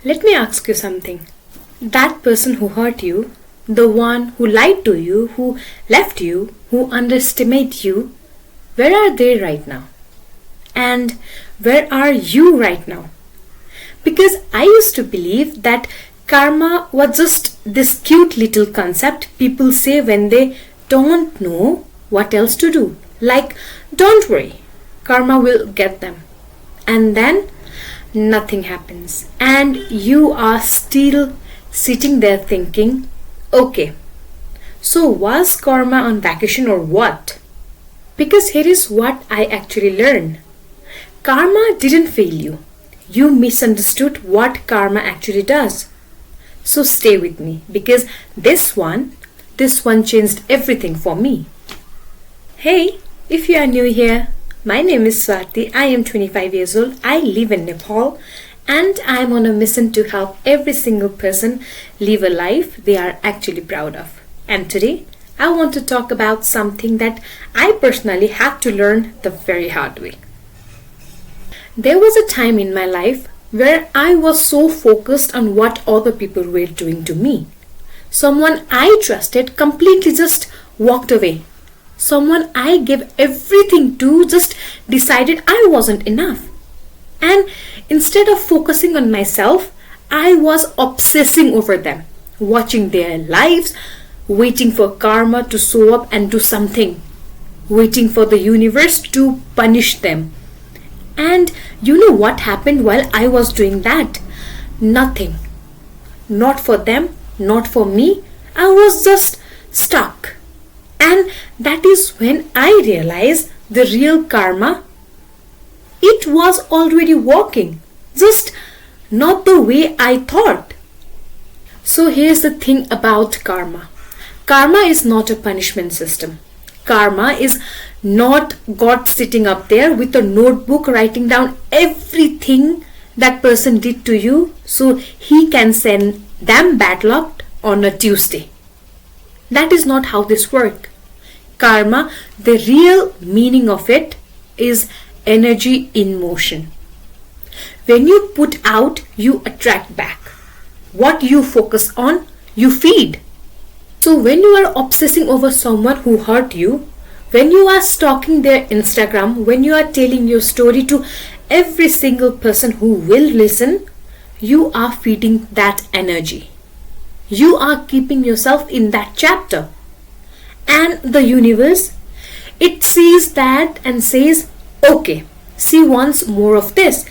Let me ask you something. That person who hurt you, the one who lied to you, who left you, who underestimated you, where are they right now? And where are you right now? Because I used to believe that karma was just this cute little concept people say when they don't know what else to do. Like, don't worry, karma will get them. And then nothing happens. And you are still sitting there thinking, okay, so was karma on vacation or what? Because here is what I actually learned. Karma didn't fail you. You misunderstood what karma actually does. So stay with me because this one changed everything for me. Hey, if you are new here, my name is Swatie. I am 25 years old. I live in Nepal and I am on a mission to help every single person live a life they are actually proud of. And today, I want to talk about something that I personally had to learn the very hard way. There was a time in my life where I was so focused on what other people were doing to me. Someone I trusted completely just walked away. Someone I gave everything to just decided I wasn't enough. And instead of focusing on myself, I was obsessing over them, watching their lives, waiting for karma to show up and do something, waiting for the universe to punish them. And you know what happened while I was doing that? Nothing. Not for them, not for me. I was just stuck. And that is when I realized the real karma, it was already working, just not the way I thought. So here's the thing about karma. Karma is not a punishment system. Karma is not God sitting up there with a notebook writing down everything that person did to you so he can send them bad luck on a Tuesday. That is not how this works. Karma, the real meaning of it is energy in motion. When you put out, you attract back. What you focus on, you feed. So when you are obsessing over someone who hurt you, when you are stalking their Instagram, when you are telling your story to every single person who will listen, you are feeding that energy. You are keeping yourself in that chapter. And the universe, it sees that and says, okay, she wants more of this.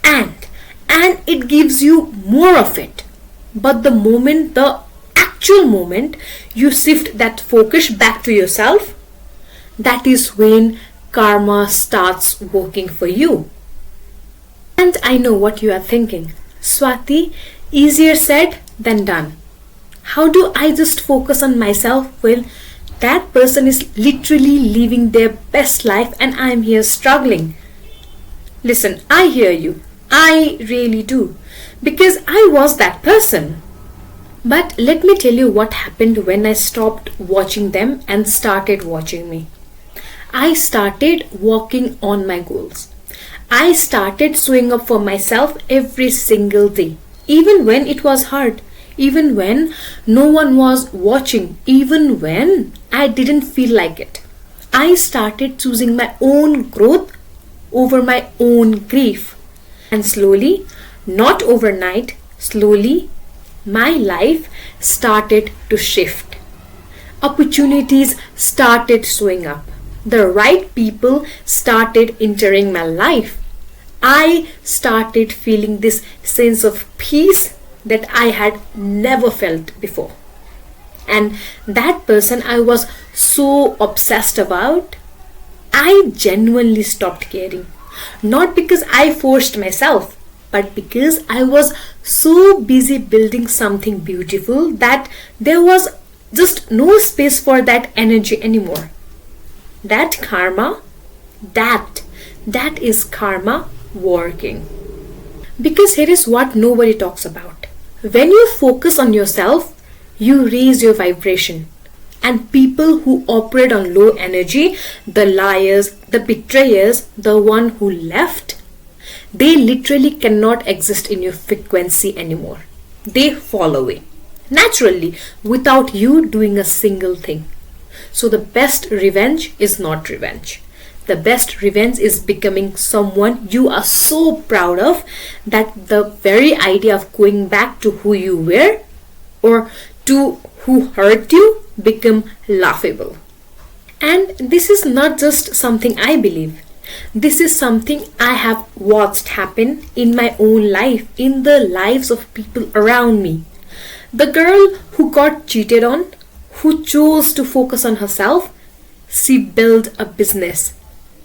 And it gives you more of it. But the actual moment you shift that focus back to yourself, that is when karma starts working for you. And I know what you are thinking. Swatie, easier said than done. How do I just focus on myself when that person is literally living their best life and I am here struggling? Listen, I hear you. I really do. Because I was that person. But let me tell you what happened when I stopped watching them and started watching me. I started working on my goals. I started showing up for myself every single day, even when it was hard, even when no one was watching, even when I didn't feel like it. I started choosing my own growth over my own grief. And slowly, not overnight, slowly, my life started to shift. Opportunities started showing up. The right people started entering my life. I started feeling this sense of peace that I had never felt before. And that person I was so obsessed about, I genuinely stopped caring. Not because I forced myself, but because I was so busy building something beautiful that there was just no space for that energy anymore. That karma, that is karma working. Because here is what nobody talks about. When you focus on yourself, you raise your vibration. And people who operate on low energy, the liars, the betrayers, the one who left, They literally cannot exist in your frequency anymore. They fall away naturally without you doing a single thing. So the best revenge is not revenge. The best revenge is becoming someone you are so proud of that the very idea of going back to who you were or to who hurt you become laughable. And this is not just something I believe. This is something I have watched happen in my own life, in the lives of people around me. The girl who got cheated on, who chose to focus on herself, she built a business.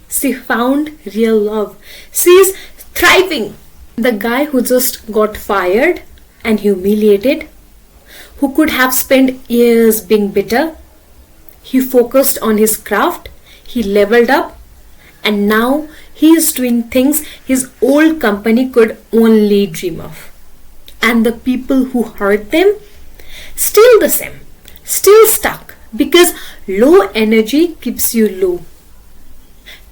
She found real love. She is thriving. The guy who just got fired and humiliated, who could have spent years being bitter, he focused on his craft, he leveled up, and now he is doing things his old company could only dream of. And the people who hurt them, still the same, still stuck, because low energy keeps you low.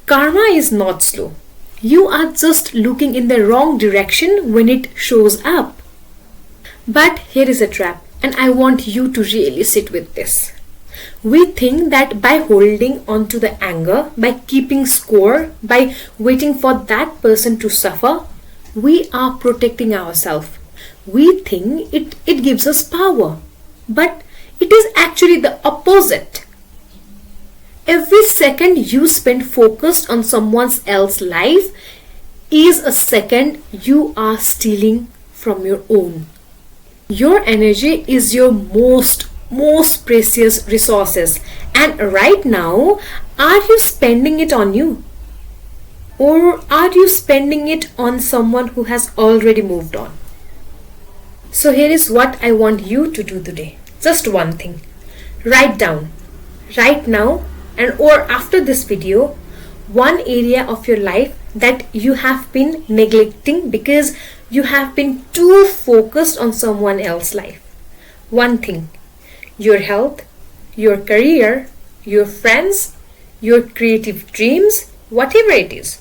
Karma is not slow. You are just looking in the wrong direction when it shows up. But here is a trap, and I want you to really sit with this. We think that by holding on to the anger, by keeping score, by waiting for that person to suffer, we are protecting ourselves. We think it gives us power. But it is actually the opposite. Every second you spend focused on someone else's life is a second you are stealing from your own. Your energy is your most precious resources, and right now, are you spending it on you? Or are you spending it on someone who has already moved on? So here is what I want you to do today. Just one thing. Write down right now and or after this video one area of your life that you have been neglecting because you have been too focused on someone else's life. One thing. Your health, your career, your friends, your creative dreams, whatever it is.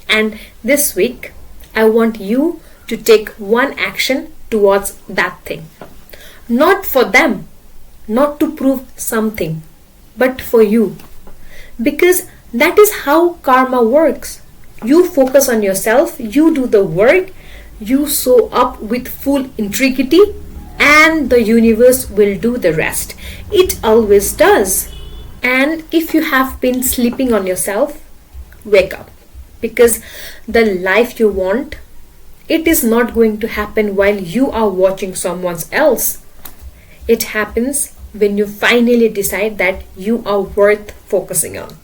And this week, I want you to take one action towards that thing. Not for them, not to prove something, but for you. Because that is how karma works. You focus on yourself, you do the work, you show up with full integrity, and the universe will do the rest. It always does. And if you have been sleeping on yourself, wake up. Because the life you want, it is not going to happen while you are watching someone else. It happens when you finally decide that you are worth focusing on.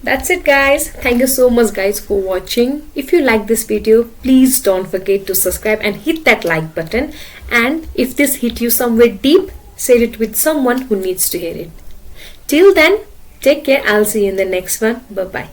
That's it, guys. Thank you so much, guys, for watching. If you like this video, please don't forget to subscribe and hit that like button. And if this hit you somewhere deep, share it with someone who needs to hear it. Till then, take care. I'll see you in the next one. Bye-bye.